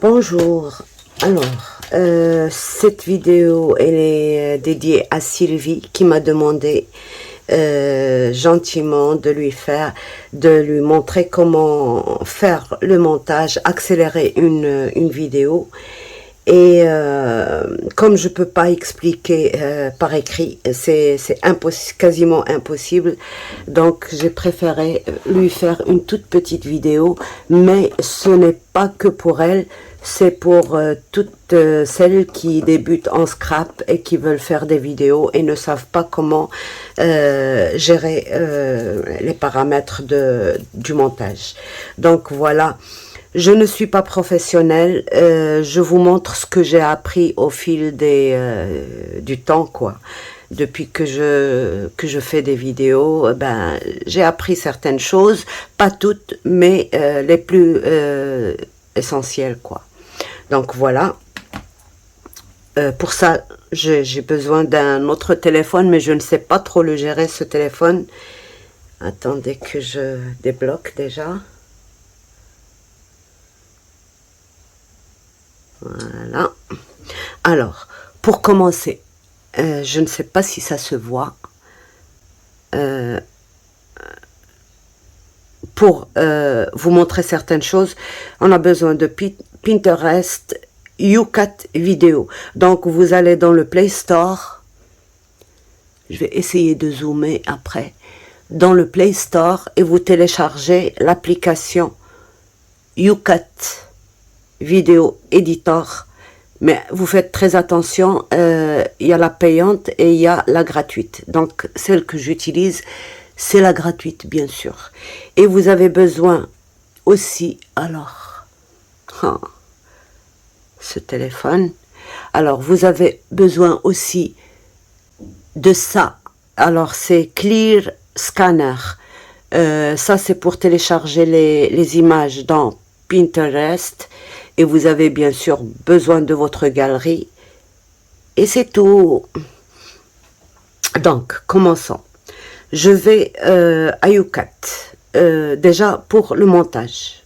Bonjour, alors cette vidéo elle est dédiée à Sylvie qui m'a demandé gentiment de lui montrer comment faire le montage, accélérer une vidéo. Et comme je peux pas expliquer par écrit, c'est quasiment impossible, donc j'ai préféré lui faire une toute petite vidéo, mais ce n'est pas que pour elle, c'est pour toutes celles qui débutent en scrap et qui veulent faire des vidéos et ne savent pas comment gérer les paramètres du montage. Donc voilà. Je ne suis pas professionnelle, je vous montre ce que j'ai appris au fil du temps, quoi. Depuis que je fais des vidéos, ben, j'ai appris certaines choses, pas toutes, mais les plus essentielles, quoi. Donc voilà. Pour ça, j'ai besoin d'un autre téléphone, mais je ne sais pas trop le gérer, ce téléphone. Attendez que je débloque déjà. Voilà. Alors, pour commencer, je ne sais pas si ça se voit. Pour vous montrer certaines choses, on a besoin de Pinterest, YouCut Vidéo. Donc, vous allez dans le Play Store. Je vais essayer de zoomer après. Dans le Play Store et vous téléchargez l'application YouCut Vidéo Editor. Mais vous faites très attention, il y a la payante et il y a la gratuite. Donc, celle que j'utilise, c'est la gratuite, bien sûr. Et vous avez besoin aussi, alors, ce téléphone. Alors, vous avez besoin aussi de ça. Alors, c'est Clear Scanner. Ça, c'est pour télécharger les images dans Pinterest. Et vous avez bien sûr besoin de votre galerie. Et c'est tout. Donc, commençons. Je vais à YouCut. Déjà, pour le montage.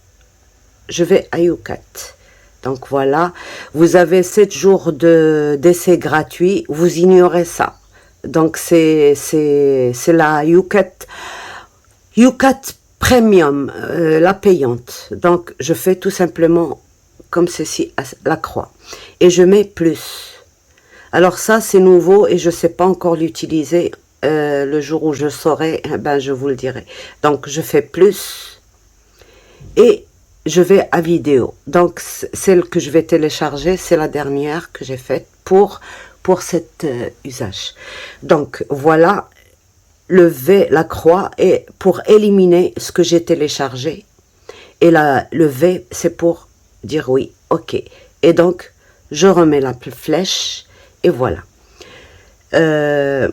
Je vais à YouCut. Donc, voilà. Vous avez 7 jours d'essai gratuit. Vous ignorez ça. Donc, c'est la YouCut Premium, la payante. Donc, je fais tout simplement comme ceci, à la croix. Et je mets plus. Alors ça, c'est nouveau et je ne sais pas encore l'utiliser. Le jour où je saurai, ben, je vous le dirai. Donc, je fais plus. Et je vais à vidéo. Donc, celle que je vais télécharger, c'est la dernière que j'ai faite pour cet usage. Donc, voilà. Le V, la croix, est pour éliminer ce que j'ai téléchargé. Et le V, c'est pour dire oui, ok. Et donc, je remets la flèche, et voilà. Là,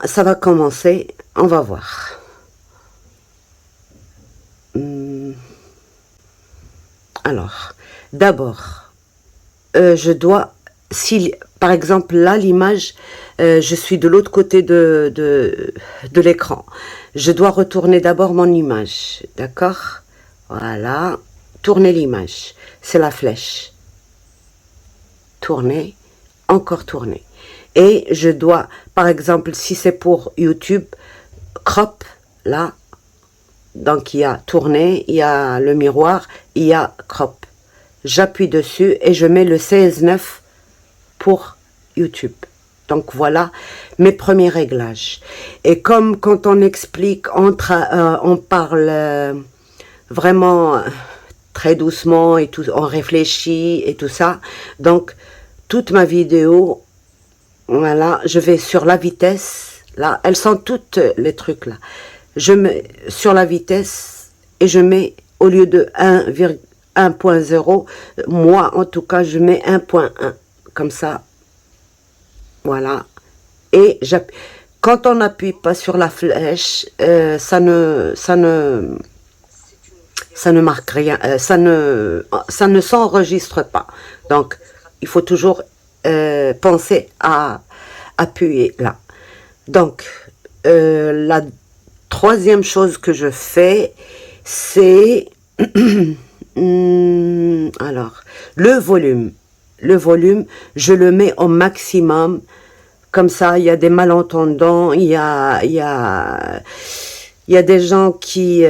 ça va commencer, on va voir. Alors, d'abord, je dois, si par exemple là, l'image, je suis de l'autre côté de l'écran. Je dois retourner d'abord mon image, d'accord? Voilà, tourner l'image, c'est la flèche. Tourner, encore tourner. Et je dois, par exemple, si c'est pour YouTube, crop, là, donc il y a tourner, il y a le miroir, il y a crop. J'appuie dessus et je mets le 16:9 pour YouTube. Donc voilà mes premiers réglages. Et comme quand on explique, on parle vraiment très doucement et tout, on réfléchit et tout ça. Donc toute ma vidéo, voilà, je vais sur la vitesse. Là, elles sont toutes les trucs là. Je mets sur la vitesse et je mets au lieu de 1.0, moi en tout cas je mets 1.1 comme ça. Voilà. Et quand on n'appuie pas sur la flèche, ça ne marque rien, ça ne s'enregistre pas. Donc, il faut toujours penser à appuyer là. Donc, la troisième chose que je fais, c'est Alors, le volume, je le mets au maximum. Comme ça, il y a des malentendants, il y a des gens qui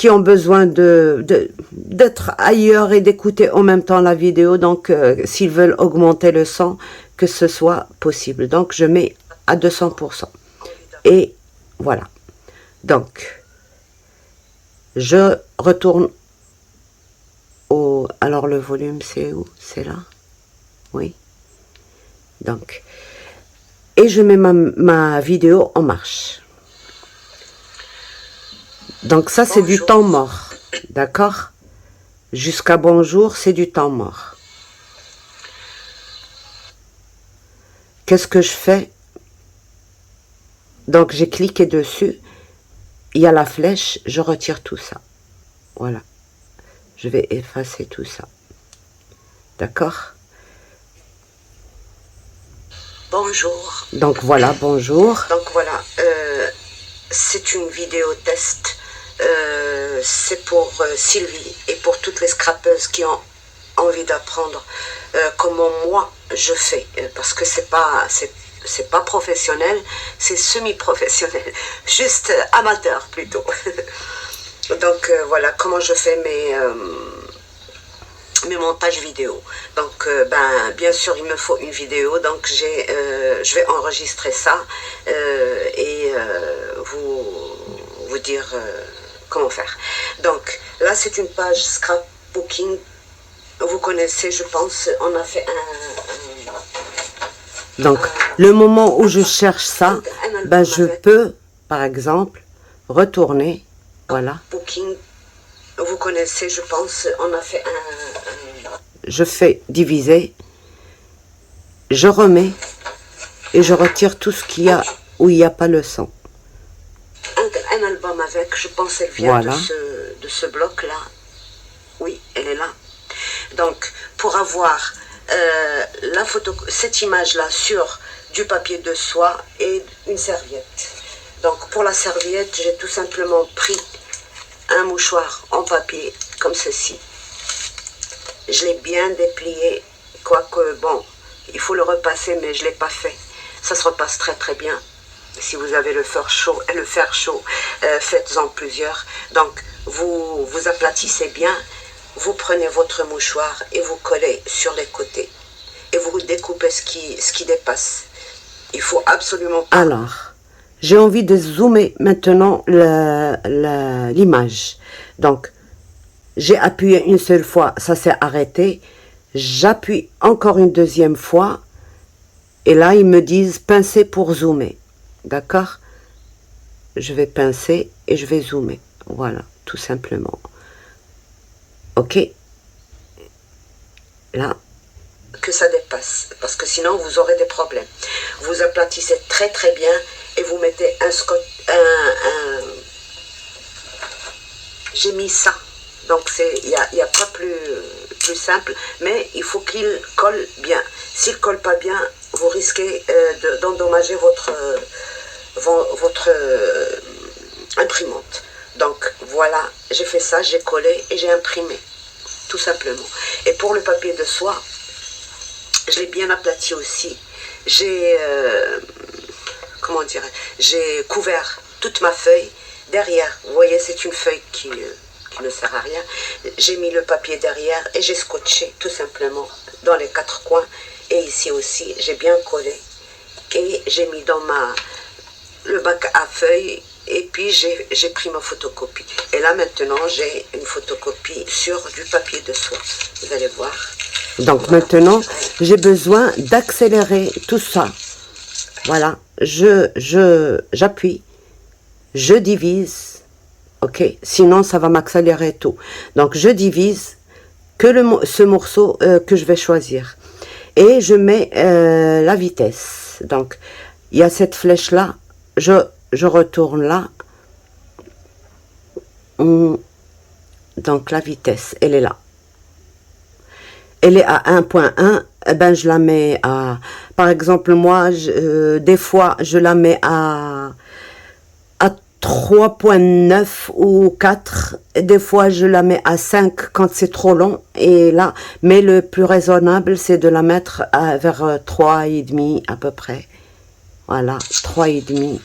ont besoin d'être ailleurs et d'écouter en même temps la vidéo. Donc, s'ils veulent augmenter le son, que ce soit possible. Donc, je mets à 200%. Et voilà. Donc, je retourne au... Alors, le volume, c'est où? C'est là? Oui. Donc, et je mets ma vidéo en marche. Donc ça, c'est du temps mort. D'accord? Jusqu'à bonjour, c'est du temps mort. Qu'est-ce que je fais? Donc, j'ai cliqué dessus. Il y a la flèche. Je retire tout ça. Voilà. Je vais effacer tout ça. D'accord? Bonjour. Donc voilà, bonjour. Donc voilà, c'est une vidéo test. C'est pour Sylvie et pour toutes les scrapeuses qui ont envie d'apprendre comment moi je fais. Parce que c'est pas professionnel, c'est semi-professionnel. Juste amateur plutôt. Donc voilà comment je fais mes montages vidéo. Donc bien sûr il me faut une vidéo, donc je vais enregistrer ça et vous dire comment faire. Donc là c'est une page scrapbooking, vous connaissez je pense, on a fait donc le moment où je cherche ça, ben, je peux par exemple retourner, voilà. Booking, vous connaissez je pense, on a fait je fais diviser, je remets et je retire tout ce qu'il y a où il n'y a pas le son. Un album avec, je pense elle vient voilà. de ce bloc là. Oui, elle est là. Donc pour avoir la photo, cette image là sur du papier de soie et une serviette. Donc pour la serviette, j'ai tout simplement pris un mouchoir en papier comme ceci. Je l'ai bien déplié, quoique bon, il faut le repasser, mais je ne l'ai pas fait. Ça se repasse très très bien. Si vous avez le fer chaud, faites-en plusieurs. Donc vous aplatissez bien, vous prenez votre mouchoir et vous collez sur les côtés. Et vous découpez ce qui dépasse. Il faut absolument pas... Alors, j'ai envie de zoomer maintenant l'image. Donc, j'ai appuyé une seule fois, ça s'est arrêté. J'appuie encore une deuxième fois. Et là, ils me disent pincer pour zoomer. D'accord? Je vais pincer et je vais zoomer. Voilà, tout simplement. Ok? Là. Que ça dépasse, parce que sinon vous aurez des problèmes. Vous aplatissez très très bien et vous mettez un scotch, j'ai mis ça. Donc il y a pas plus simple, mais il faut qu'il colle bien. S'il colle pas bien, vous risquez d'endommager votre imprimante. Donc voilà, j'ai fait ça, j'ai collé et j'ai imprimé, tout simplement. Et pour le papier de soie, je l'ai bien aplati aussi. J'ai comment dire, j'ai couvert toute ma feuille derrière. Vous voyez, c'est une feuille qui ne sert à rien. J'ai mis le papier derrière et j'ai scotché tout simplement dans les quatre coins. Et ici aussi, j'ai bien collé. Et j'ai mis dans le bac à feuilles. Et puis j'ai pris ma photocopie. Et là maintenant, j'ai une photocopie sur du papier de soie. Vous allez voir. Donc maintenant, j'ai besoin d'accélérer tout ça. Voilà, j'appuie, je divise, ok, sinon ça va m'accélérer tout. Donc je divise ce morceau que je vais choisir. Et je mets la vitesse. Donc, il y a cette flèche-là, je retourne là. Donc la vitesse, elle est là. Elle est à 1.1, eh ben je la mets à, par exemple moi, des fois je la mets à 3,9 ou 4. Des fois, je la mets à 5 quand c'est trop long. Et là, mais le plus raisonnable, c'est de la mettre vers 3,5 à peu près. Voilà, 3,5.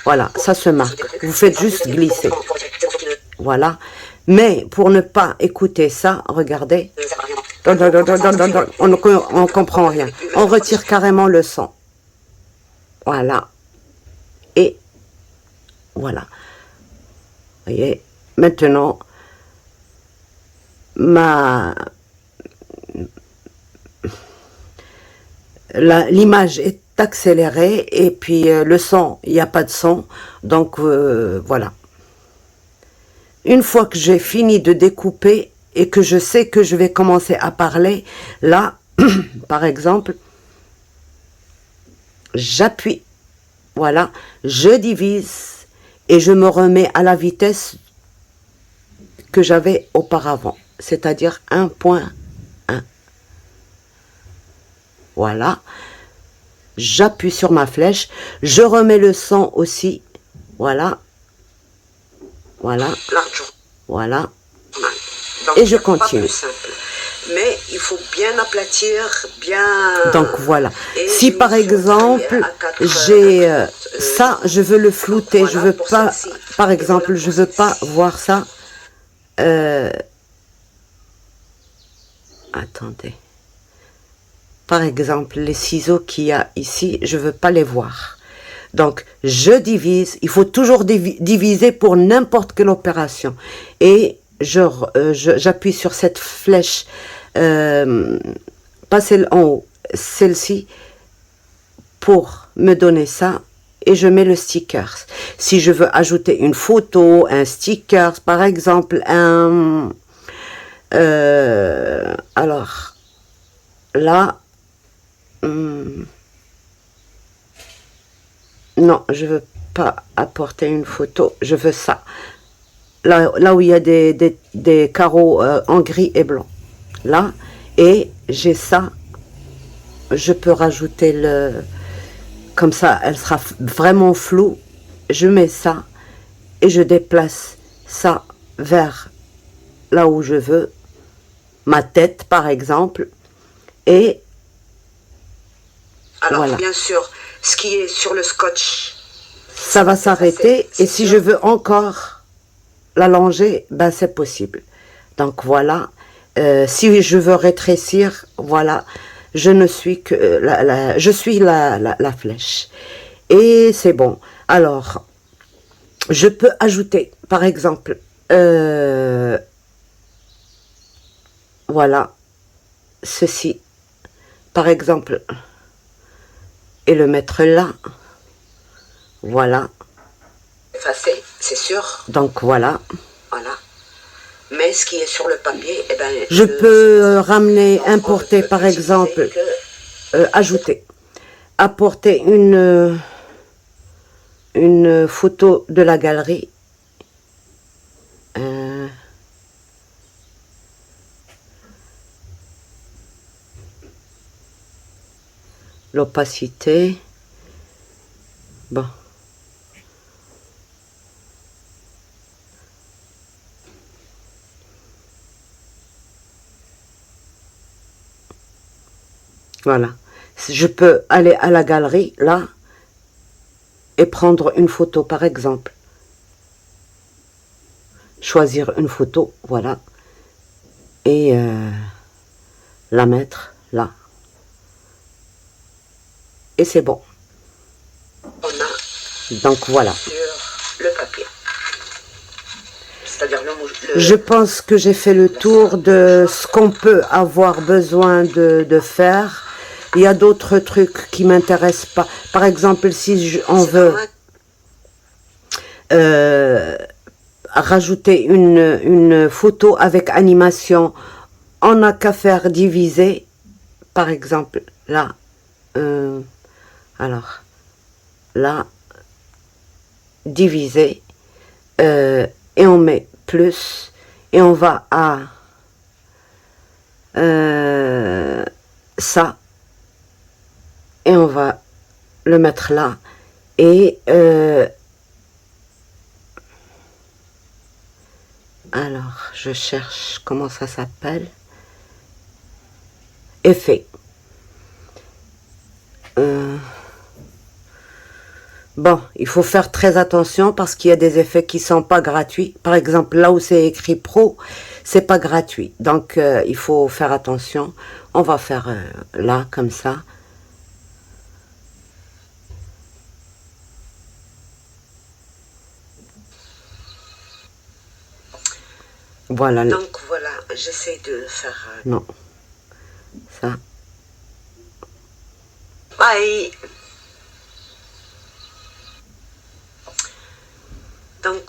Voilà, ça se marque. Vous faites juste glisser. Voilà. Mais pour ne pas écouter ça, regardez. On ne comprend rien. On retire carrément le son. Voilà. Et voilà. Vous voyez, maintenant, l'image est accélérée et puis le son, il n'y a pas de son. Donc, voilà. Une fois que j'ai fini de découper et que je sais que je vais commencer à parler, là, par exemple, j'appuie. Voilà, je divise et je me remets à la vitesse que j'avais auparavant, c'est-à-dire 1.1. Voilà, j'appuie sur ma flèche, je remets le son aussi, voilà, voilà, voilà, donc, et je continue. Mais il faut bien aplatir, bien... Donc voilà, si par exemple, j'ai ça, je veux le flouter, voilà, je veux pas, par exemple, je veux pas voir ça. Attendez. Par exemple, les ciseaux qu'il y a ici, je veux pas les voir. Donc, je divise, il faut toujours diviser pour n'importe quelle opération. Et j'appuie sur cette flèche, pas celle en haut, celle-ci, pour me donner ça, et je mets le sticker. Si je veux ajouter une photo, un sticker, par exemple, alors, là, non, je veux pas apporter une photo, je veux ça. Là où il y a des carreaux en gris et blanc. Là, et j'ai ça, je peux rajouter comme ça, elle sera vraiment floue. Je mets ça et je déplace ça vers là où je veux, ma tête par exemple, et alors voilà. Bien sûr, ce qui est sur le scotch, ça va s'arrêter, et si je veux encore l'allonger, ben c'est possible. Donc voilà, si je veux rétrécir, voilà, je ne suis que je suis la flèche, et c'est bon. Alors, je peux ajouter, par exemple, voilà, ceci, par exemple, et le mettre là, voilà. Effacer, c'est sûr. Donc voilà. Voilà. Mais ce qui est sur le papier, eh ben, je peux ramener, importer, par exemple, ajouter, apporter une photo de la galerie. L'opacité. Bon. Voilà. Je peux aller à la galerie, là, et prendre une photo, par exemple. Choisir une photo, voilà. Et la mettre là. Et c'est bon. On a donc voilà. Sur le papier. C'est-à-dire je pense que j'ai fait le tour de ce qu'on peut avoir besoin de faire. Il y a d'autres trucs qui m'intéressent pas. Par exemple, si on veut rajouter une photo avec animation, on n'a qu'à faire diviser. Par exemple, là. Alors, là, diviser. Et on met plus. Et on va à ça. Et on va le mettre là. Et alors, je cherche comment ça s'appelle. Effet. Bon, il faut faire très attention parce qu'il y a des effets qui sont pas gratuits. Par exemple, là où c'est écrit pro, c'est pas gratuit. Donc, il faut faire attention. On va faire là, comme ça. Voilà. Donc voilà, j'essaie de faire... Non. Ça. Bye. Donc...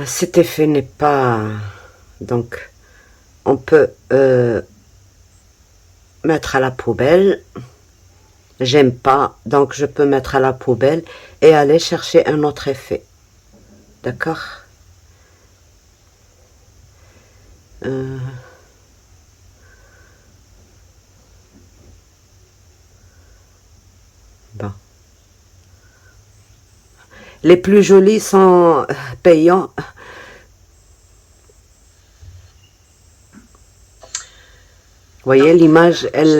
cet effet n'est pas... Donc, on peut mettre à la poubelle. J'aime pas, donc je peux mettre à la poubelle et aller chercher un autre effet. D'accord? Bon. Les plus jolis sont payants. Vous voyez, l'image, elle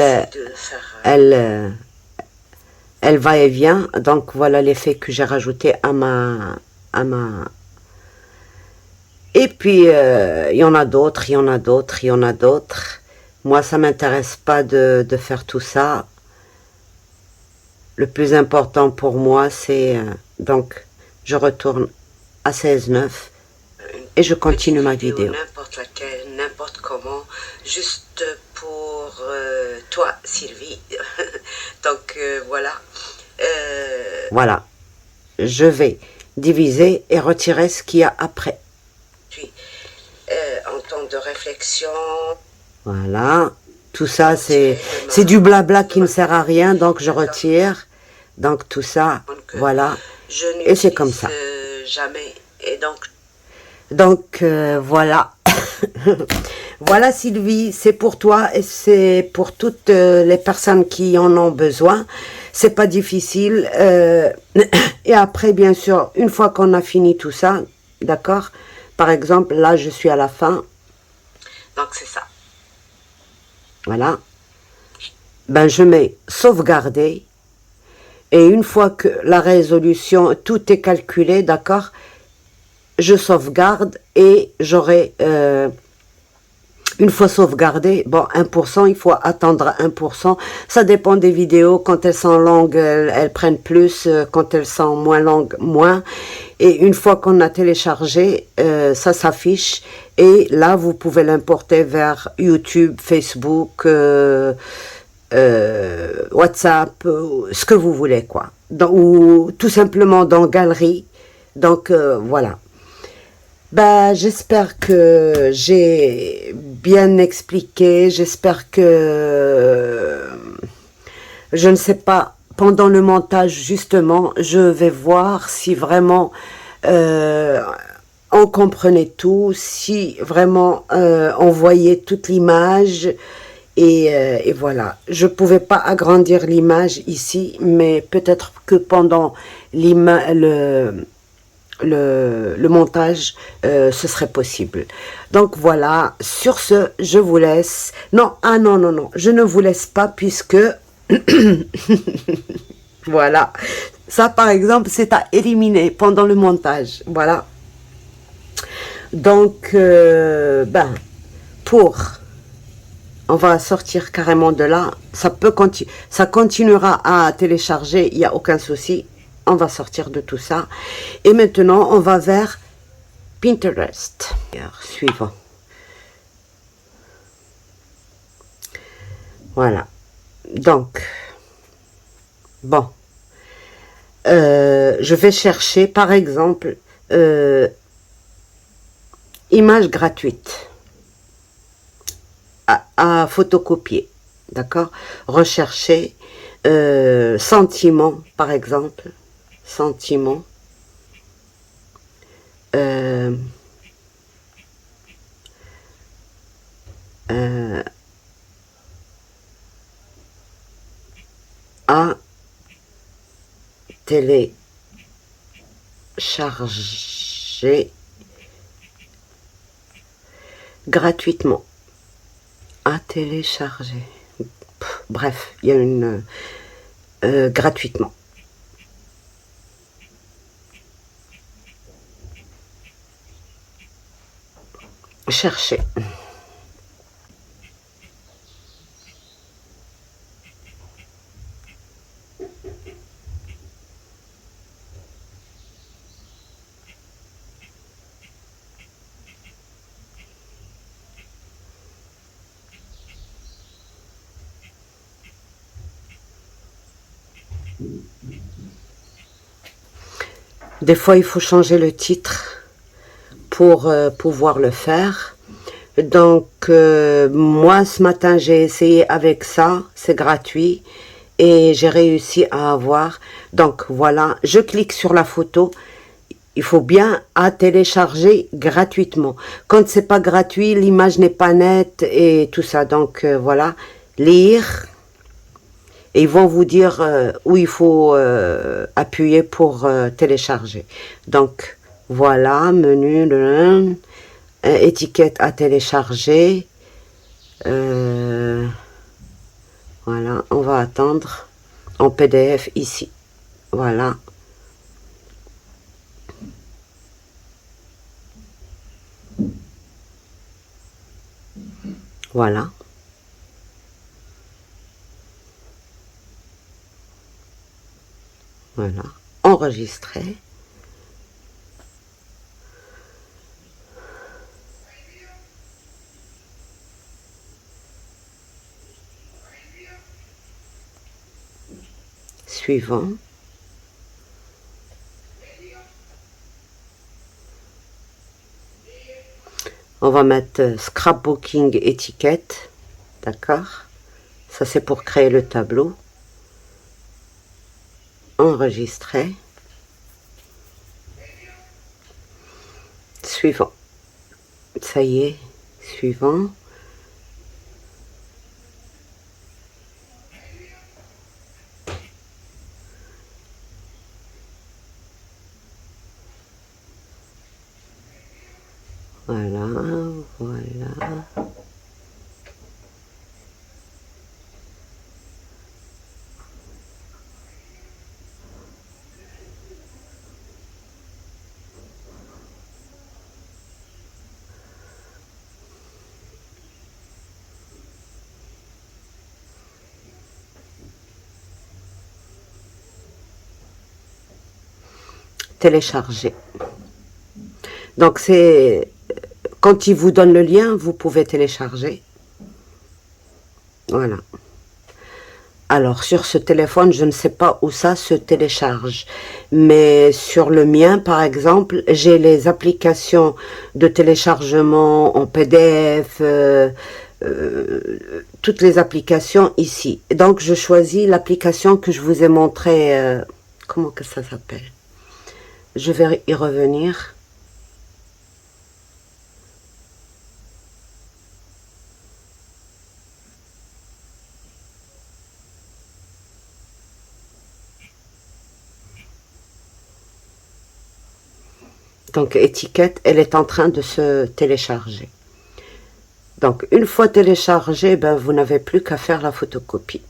va et vient. Donc, voilà l'effet que j'ai rajouté à ma... Et puis, il y en a d'autres, il y en a d'autres, il y en a d'autres. Moi, ça m'intéresse pas de faire tout ça. Le plus important pour moi, c'est... donc, je retourne à 16.9 et je continue ma vidéo. N'importe laquelle, n'importe comment, juste pour toi, Sylvie. Donc, voilà. Voilà. Je vais diviser et retirer ce qu'il y a après. Puis, en temps de réflexion... Voilà. Tout ça, c'est du blabla qui ne sert à rien, donc je retire. Donc tout ça, voilà. Et c'est comme ça. Jamais. Et donc voilà. Voilà Sylvie, c'est pour toi et c'est pour toutes les personnes qui en ont besoin. C'est pas difficile. Et après, bien sûr, une fois qu'on a fini tout ça, d'accord? Par exemple, là, je suis à la fin. Donc c'est ça. Voilà. Ben, je mets sauvegarder. Et une fois que la résolution, tout est calculé, d'accord, je sauvegarde et j'aurai, une fois sauvegardé, bon, 1%, il faut attendre 1%. Ça dépend des vidéos. Quand elles sont longues, elles prennent plus. Quand elles sont moins longues, moins. Et une fois qu'on a téléchargé, ça s'affiche. Et là, vous pouvez l'importer vers YouTube, Facebook, WhatsApp, ce que vous voulez, quoi. Ou tout simplement dans Galerie. Donc, voilà. Bah, j'espère que j'ai bien expliqué. J'espère que... Je ne sais pas, pendant le montage, justement, je vais voir si vraiment on comprenait tout, si vraiment on voyait toute l'image. Et voilà, je pouvais pas agrandir l'image ici, mais peut-être que pendant le montage, ce serait possible. Donc voilà, sur ce, je vous laisse. Non, ah non, non, non, je ne vous laisse pas puisque... voilà, ça par exemple, c'est à éliminer pendant le montage. Voilà. Donc, ben, on va sortir carrément de là. Ça continuera à télécharger, il n'y a aucun souci. On va sortir de tout ça. Et maintenant, on va vers Pinterest. Suivant. Voilà. Donc, bon. Je vais chercher, par exemple, image gratuite à photocopier. D'accord? Rechercher sentiment, par exemple. Sentiment. À télécharger gratuitement. À télécharger. Bref, il y a une gratuitement. Chercher. Des fois, il faut changer le titre pour pouvoir le faire. Donc, moi, ce matin, j'ai essayé avec ça. C'est gratuit. Et j'ai réussi à avoir. Donc, voilà. Je clique sur la photo. Il faut bien à télécharger gratuitement. Quand c'est pas gratuit, l'image n'est pas nette et tout ça. Donc, voilà. Lire. Et ils vont vous dire où il faut appuyer pour télécharger. Donc, voilà, menu, étiquette à télécharger. Voilà, on va attendre en PDF ici. Voilà. Voilà. Voilà. Enregistrer. Suivant. On va mettre scrapbooking étiquette. D'accord? Ça, c'est pour créer le tableau. Enregistrer. Suivant. Ça y est. Suivant. Voilà, voilà. Télécharger. Donc c'est quand il vous donne le lien, vous pouvez télécharger. Voilà. Alors sur ce téléphone, je ne sais pas où ça se télécharge, mais sur le mien par exemple, j'ai les applications de téléchargement en PDF, toutes les applications ici. Donc je choisis l'application que je vous ai montré, comment que ça s'appelle? Je vais y revenir. Donc étiquette, elle est en train de se télécharger. Donc une fois téléchargée, ben, vous n'avez plus qu'à faire la photocopie.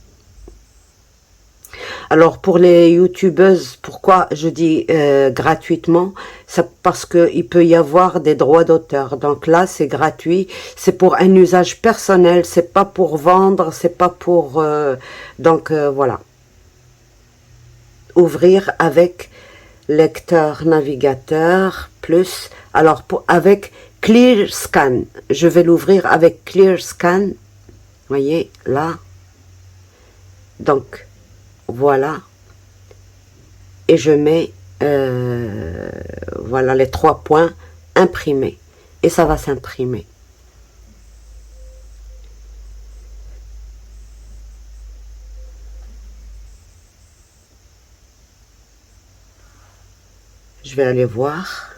Alors pour les youtubeuses, pourquoi je dis gratuitement? C'est parce qu'il peut y avoir des droits d'auteur. Donc là c'est gratuit, c'est pour un usage personnel, c'est pas pour vendre, c'est pas pour... donc voilà. Ouvrir avec lecteur navigateur plus... Alors avec Clear Scan, je vais l'ouvrir avec Clear Scan. Voyez là. Donc voilà, et je mets voilà les 3 points imprimés et ça va s'imprimer. Je vais aller voir.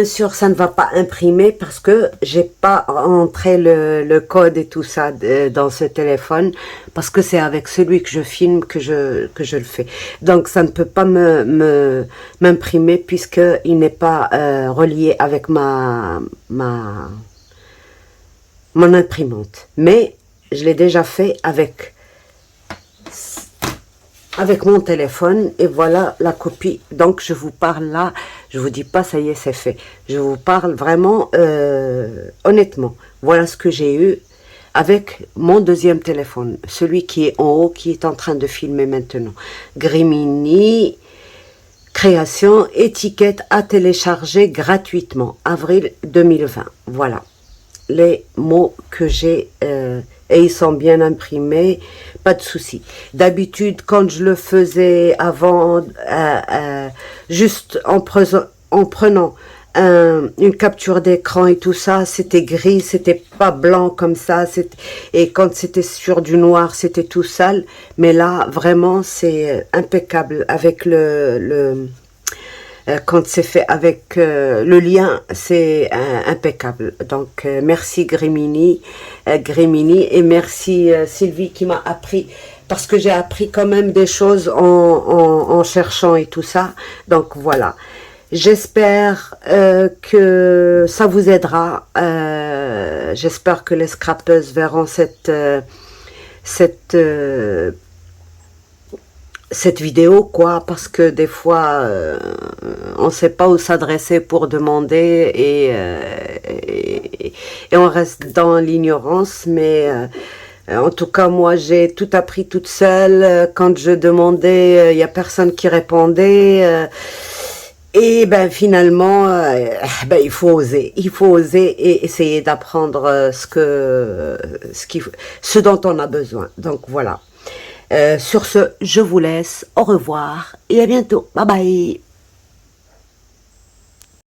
bien sûr, ça ne va pas imprimer parce que j'ai pas entré le code et tout ça dans ce téléphone, parce que c'est avec celui que je filme que je le fais. Donc ça ne peut pas m'imprimer puisque il n'est pas relié avec mon imprimante. Mais je l'ai déjà fait avec mon téléphone, et voilà la copie. Donc je vous parle là, je vous dis pas ça y est c'est fait, je vous parle vraiment honnêtement. Voilà ce que j'ai eu avec mon deuxième téléphone, celui qui est en haut, qui est en train de filmer maintenant. Grimini, création, étiquette à télécharger gratuitement, avril 2020. Voilà les mots que j'ai, et ils sont bien imprimés, pas de souci. D'habitude, quand je le faisais avant, juste en prenant une capture d'écran et tout ça, c'était gris, c'était pas blanc comme ça, et quand c'était sur du noir, c'était tout sale. Mais là, vraiment, c'est impeccable avec quand c'est fait avec le lien, c'est impeccable. Donc merci Grimini, et merci Sylvie qui m'a appris, parce que j'ai appris quand même des choses en cherchant et tout ça. Donc voilà, j'espère que ça vous aidera. J'espère que les scrapeuses verront cette vidéo, quoi, parce que des fois on ne sait pas où s'adresser pour demander, et on reste dans l'ignorance. Mais en tout cas, moi j'ai tout appris toute seule. Quand je demandais, il n'y a personne qui répondait, et ben finalement ben, il faut oser et essayer d'apprendre ce dont on a besoin. Donc voilà. Sur ce, je vous laisse. Au revoir et à bientôt. Bye bye.